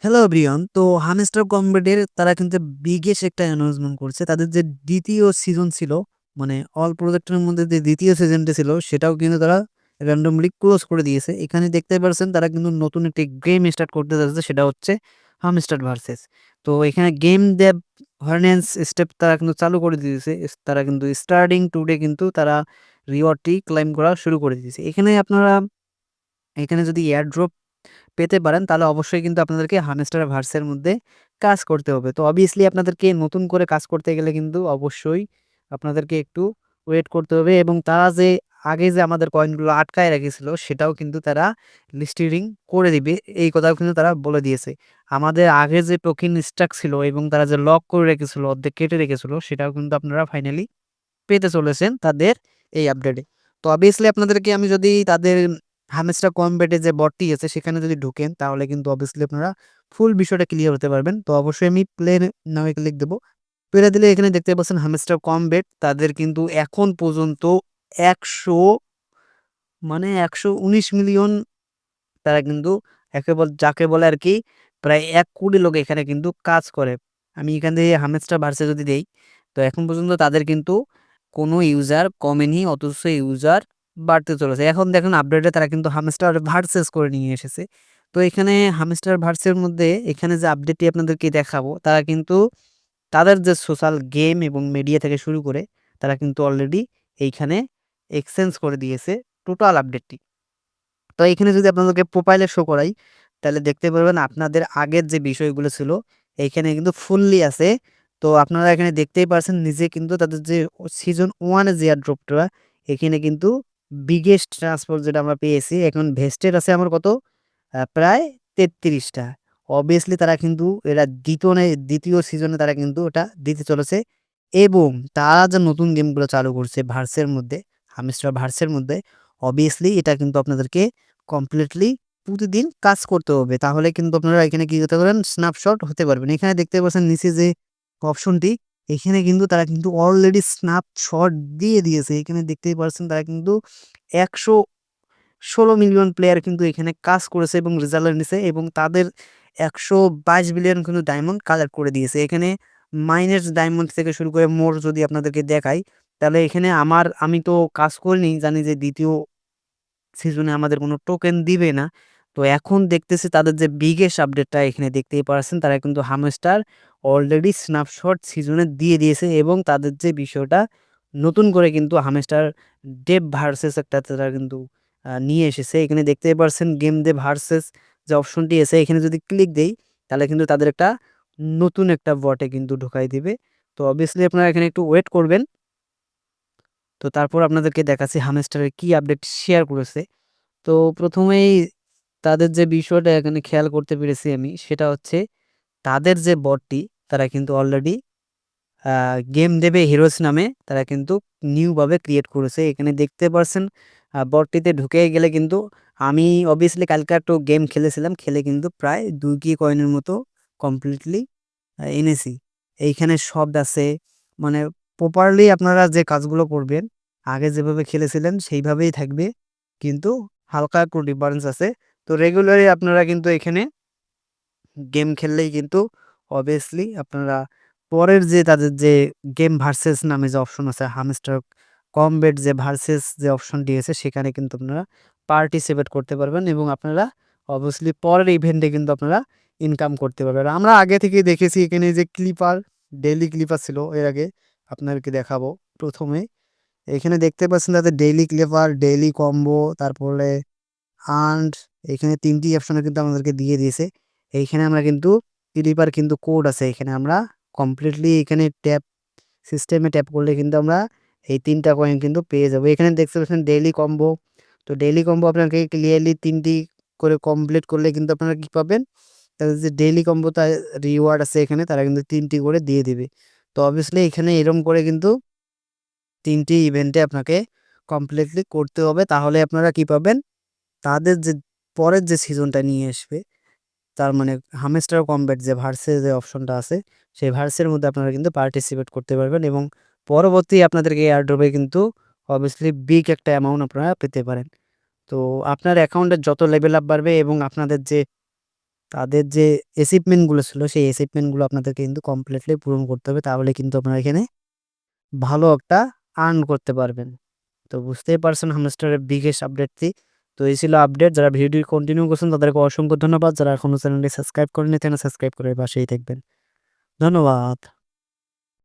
Hello everyone. তো hamster কম্বেটের তারা কিন্তু বিগেস্ট একটা অ্যানাউন্সমেন্ট করছে। তাদের যে ২য় সিজন ছিল, মানে অল প্রজেক্টের মধ্যে যে ২য় সিজনটা ছিল সেটাও কিন্তু তারা randomly ক্লোজ করে দিয়েছে। এখানে দেখতে পারছেন তারা কিন্তু নতুন একটি গেম স্টার্ট করতে যাচ্ছে, সেটা হচ্ছে হামস্টার ভার্সেস। তো এখানে গেম ডেভ ভার্নেন্স স্টেপ তারা কিন্তু চালু করে দিয়েছে। তারা কিন্তু স্টার্টিং টুডে কিন্তু তারা রিওয়ার্ডটি ক্লেইম করা শুরু করে দিয়েছে। এখানে যদি এয়ারড্রপ পেতে পারেন তাহলে অবশ্যই কিন্তু আপনাদেরকে হামস্টার ভার্সের মধ্যে কাজ করতে হবে। তো অবভিয়াসলি আপনাদেরকে নতুন করে কাজ করতে গেলে কিন্তু অবশ্যই আপনাদেরকে একটু ওয়েট করতে হবে, এবং তারা যে আগে যে আমাদের কয়েনগুলো আটকায় রেখেছিল সেটাও কিন্তু তারা লিস্টিরিং করে দিবে। এই কথাও কিন্তু তারা বলে দিয়েছে। আমাদের আগে যে টোকেন স্ট্যাক ছিল এবং তারা যে লক করে রেখেছিল, অর্ধেক কেটে রেখেছিল, সেটাও কিন্তু আপনারা ফাইনালি পেতে চলেছেন তাদের এই আপডেটে। তো অবভিয়াসলি আপনাদেরকে আমি যদি তাদের হামেস্টার কমব্যাটে যে বটটি আছে সেখানে যদি ঢুকেন তাহলে কিন্তু অবভিয়াসলি আপনারা ফুল বিষয়টা ক্লিয়ার হতে পারবেন। তো অবশ্যই আমি প্লে নামে ক্লিক দেবো। প্লে দিলে এখানে দেখতে পাচ্ছেন হামেস্টার কমব্যাট তাদের কিন্তু এখন পর্যন্ত ১০০ মানে ১১৯ মিলিয়ন তারা কিন্তু যাকে বলে আরকি প্রায় ১,০০,০০,০০০ লোক এখানে কিন্তু কাজ করে। আমি এখান থেকে হামেস্টার ভার্সে যদি দেই, তো এখন পর্যন্ত তাদের কিন্তু কোনো ইউজার কমেনি, অথচ ইউজার বাড়তে চলেছে। এখন দেখেন আপডেটে তারা কিন্তু হামেস্টার ভার্সেস করে নিয়ে এসেছে। তো এখানে হামেস্টার ভার্সের মধ্যে এখানে যে আপডেটটি আপনাদেরকে দেখাবো, তারা কিন্তু তাদের যে সোশ্যাল গেম এবং মিডিয়া থেকে শুরু করে তারা কিন্তু অলরেডি এইখানে এক্সচেঞ্জ করে দিয়েছে টোটাল আপডেটটি। তো এখানে যদি আপনাদেরকে প্রোফাইলে শো করাই, তাহলে দেখতে পারবেন আপনাদের আগের যে বিষয়গুলো ছিল এইখানে কিন্তু ফুললি আছে। তো আপনারা এখানে দেখতেই পারছেন নিজে কিন্তু তাদের যে সিজন 1 এর যে এয়ারড্রপটা, এখানে কিন্তু বিগেস্ট ট্রান্সপোর্ট যেটা আমরা পেয়েছি, এখন ভেস্টেড আছে আমার কত? প্রায় ৩৩ টা। অবভিয়াসলি তারা কিন্তু এরা ২য় সিজনে তারা কিন্তু ওটা দিতে চলেছে, এবং তারা যে নতুন গেমগুলো চালু করছে ভার্সের মধ্যে, হামস্টার ভার্সের মধ্যে, অবভিয়াসলি এটা কিন্তু আপনাদেরকে কমপ্লিটলি প্রতিদিন কাজ করতে হবে। তাহলে কিন্তু আপনারা এখানে কি করতে পারবেন? স্ন্যাপশট হতে পারবেন। এখানে দেখতে পাচ্ছেন নিচে যে অপশনটি, এখানে কিন্তু তারা কিন্তু অলরেডি স্ন্যাপশট দিয়ে দিয়েছে। এখানে দেখতেই পাচ্ছেন তারা কিন্তু ১১৬ মিলিয়ন প্লেয়ার কিন্তু এখানে কাজ করেছে এবং রেজাল্ট নিছে, এবং তাদের ১২২ বিলিয়ন কিন্তু ডায়মন্ড কালেক্ট করে দিয়েছে। এখানে মাইনাস ডায়মন্ড থেকে শুরু করে মোর যদি আপনাদেরকে দেখাই, তাহলে এখানে আমি তো কাজ করিনি, জানি যে ২য় সিজনে আমাদের কোনো টোকেন দিবে না। তো এখন দেখতেছি তাদের যে বিগেস্ট আপডেটটা এখানে দেখতেই পারছেন, তারা কিন্তু হামস্টার অলরেডি স্ন্যাপশট সিজনে দিয়ে দিয়েছে, এবং তাদের যে বিষয়টা নতুন করে কিন্তু হামস্টার ডেভ ভার্সেস একটা তারা কিন্তু নিয়ে এসেছে। এখানে দেখতেই পারছেন গেম ডে ভার্সেস যে অপশনটি আছে, এখানে যদি ক্লিক দেই তাহলে কিন্তু তাদের একটা নতুন একটা বটে কিন্তু ঢুকাই দিবে। তো অবভিয়াসলি আপনারা এখানে একটু ওয়েট করবেন। তো তারপর আপনাদেরকে দেখাচ্ছি হামস্টারের কি আপডেট শেয়ার করেছে। তো ১ম এই তাদের যে বিষয়টা এখানে খেয়াল করতে পেরেছি আমি, সেটা হচ্ছে তাদের যে বটটি তারা কিন্তু অলরেডি আ গেম দেবে হিরোস নামে তারা কিন্তু নিউ ভাবে ক্রিয়েট করেছে। এখানে দেখতে পারছেন বটটিতে ঢুকে গেলে কিন্তু আমি অবভিয়াসলি কালকে একটু গেম খেলেছিলাম। খেলে কিন্তু প্রায় ২ কয়েনের মতো কমপ্লিটলি এনেছি। এইখানে শব্দ আছে, মানে প্রপারলি আপনারা যে কাজগুলো করবেন, আগে যেভাবে খেলেছিলেন সেইভাবেই থাকবে। কিন্তু হালকা একটু ডিফারেন্স আছে। তো রেগুলারই আপনারা কিন্তু এখানে গেম খেললেই কিন্তু অবভিয়াসলি আপনারা পরের যে তাদের যে গেম ভার্সেস নামে যে অপশন আছে, হামস্টার কমব্যাট যে ভার্সেস যে অপশনটি আছে, সেখানে কিন্তু আপনারা পার্টিসিপেট করতে পারবেন, এবং আপনারা অবভিয়াসলি পরের ইভেন্টে কিন্তু আপনারা ইনকাম করতে পারবেন। আর আমরা আগে থেকেই দেখেছি এখানে যে ক্লিপার, ডেইলি ক্লিপার ছিল এর আগে, আপনাদেরকে দেখাবো। ১ম এ এখানে দেখতে পাচ্ছেন তাদের ডেইলি ক্লিপার, ডেইলি কম্বো, তারপরে আন্ড এখানে ৩ টি অপশনে কিন্তু আমাদেরকে দিয়ে দিয়েছে। এইখানে আমরা কিন্তু ক্লিপার কিন্তু কোড আছে। এখানে আমরা কমপ্লিটলি এখানে সিস্টেমে ট্যাপ করলে কিন্তু আমরা এই ৩ টা কয়েন কিন্তু পেয়ে যাবো। এখানে দেখতে পাচ্ছেন ডেইলি কম্বো। তো ডেইলি কম্বো আপনাকে ক্লিয়ারলি ৩ টি করে কমপ্লিট করলে কিন্তু আপনারা কি পাবেন? তাদের যে ডেইলি কম্বোটা রিওয়ার্ড আছে এখানে, তারা কিন্তু ৩ টি করে দিয়ে দিবে। তো অবভিয়াসলি এখানে এরকম করে কিন্তু ৩ টি ইভেন্টে আপনাকে কমপ্লিটলি করতে হবে। তাহলে আপনারা কি পাবেন? তাদের যে পরের যে সিজনটা নিয়ে আসবে, তার মানে হামস্টার কমব্যাট যে ভার্সেস যে অপশনটা আছে, সেই ভার্সের মধ্যে আপনারা কিন্তু পার্টিসিপেট করতে পারবেন, এবং পরবর্তী আপনাদেরকে এয়ারড্রপে কিন্তু অবভিয়াসলি বিগ একটা অ্যামাউন্ট আপনারা পেতে পারেন। তো আপনার অ্যাকাউন্টের যত লেভেল আপ বাড়বে এবং আপনাদের যে তাদের যে অ্যাচিভমেন্ট গুলো ছিল সেই অ্যাচিভমেন্ট গুলো আপনাদেরকে কিন্তু কমপ্লিটলি পূরণ করতে হবে, তাহলে কিন্তু আপনারা এখানে ভালো একটা আর্ন করতে পারবেন। তো বুঝতেই পারছেন হ্যামস্টারের বিগেস্ট আপডেটটি। তো এই ছিল আপডেট। যারা ভিডিওটি কন্টিনিউ করছেন তাদেরকে অসংখ্য ধন্যবাদ। যারা এখনো চ্যানেলটি সাবস্ক্রাইব করেনি চ্যানেল সাবস্ক্রাইব করে পাশেই থাকবেন। ধন্যবাদ।